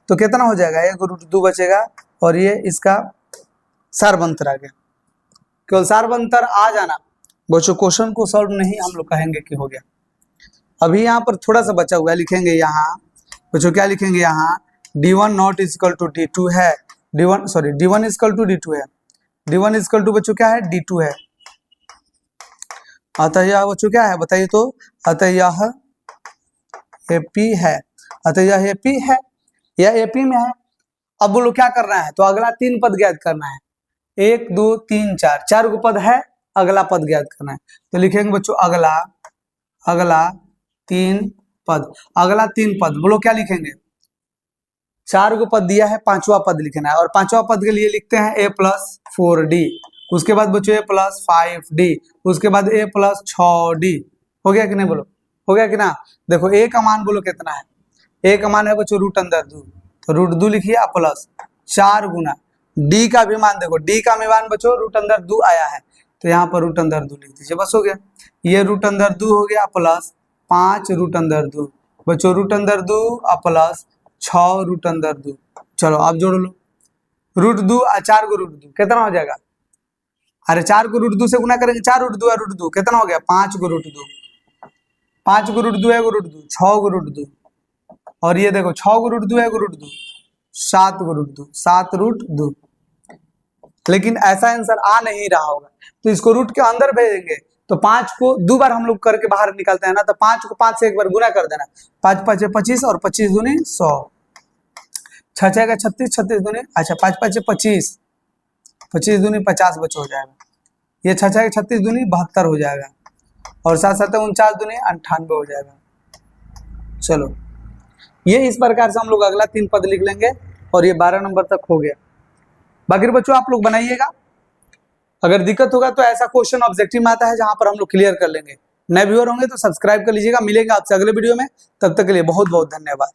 तो कितना हो जाएगा, 1 गो रूट 2 बचेगा, और ये इसका सारवंतर आ गया। केवल सारवंतर आ जाना बच्चों, क्वेश्चन को सॉल्व नहीं हम लोग कहेंगे कि हो गया। अभी यहाँ पर थोड़ा सा बचा हुआ है, लिखेंगे यहाँ बच्चों, क्या लिखेंगे यहाँ, D1 not equal to D2 है, D1 इक्वल टू D2 है, D1 इक्वल टू बच्चों क्या है D2 है, अतः यह बच्चों क्या है बताइए तो, अतः यह AP है, अतः यह AP है, यह AP में है। अब बोलो क्या करना है, तो अगला 3 पद ज्ञात करना है, 1 2 3 4 गो पद है, अगला पद ज्ञात करना है, तो लिखेंगे बच्चों अगला 3 पद, अगला 3 पद बोलो क्या लिखेंगे, 4 गो पद दिया है, 5वां पद लिखना है, और 5वां पद के लिए लिखते हैं A प्लस 4D, उसके बाद बच्चों A प्लस 5D, उसके बाद A प्लस 6D, हो गया कि नहीं बोलो, हो गया कि ना। देखो A का मान बोलो कितना है, A का मान है बच्चों रूट अंदर 2, तो रूट 2 लिखिए प्लस 4 गुना D का भी मान, देखो D का भी मान बच्चों रूट अंदर 2 आया है, तो यहाँ पर रूट अंदर 2 लिख दीजिए, बस हो गया। ये रूट अंदर 2 हो गया प्लस 5 रूट अंदर 2 बच्चों, रूट अंदर 2 प्लस 6 रूट अंदर 2, चलो आप जोड़ लो, रूट 2 और 4 को रूट 2 कितना हो जाएगा, अरे 4 को रूट 2 से गुना करेंगे, 4 रूट 2 है रूट 2 कितना हो गया, 5 को रूट 2, 5 को रूट 2 है रूट 2, 6 को रूट 2, और ये देखो 6 को रूट 2 है रूट 2, 7 को रूट 2, 7 रूट 2, लेकिन ऐसा आंसर आ नहीं रहा होगा, तो इसको रूट के अंदर भेजेंगे, तो 5 को 2 बार हम लोग करके बाहर निकालते हैं ना, तो 5 को 5 से एक बार गुना कर देना, 5 5 25 और 25 दूनी 100, 6 6 का 36, 36 दूनी, अच्छा 5 5 25, 25 दूनी 50 बच्चों हो जाएगा, ये 6 6 का 36 दूनी 72 हो जाएगा, और 7 7 49 दूनी 98 हो जाएगा। चलो ये इस प्रकार से हम लोग अगला 3 पद लिख लेंगे, और ये 12 नंबर तक हो गया। बाकी बच्चों आप लोग बनाइएगा, अगर दिक्कत होगा तो ऐसा क्वेश्चन ऑब्जेक्टिव में आता है जहां पर हम लोग क्लियर कर लेंगे। नए व्यूअर होंगे तो सब्सक्राइब कर लीजिएगा, मिलेंगे आपसे अगले वीडियो में, तब तक के लिए बहुत बहुत धन्यवाद।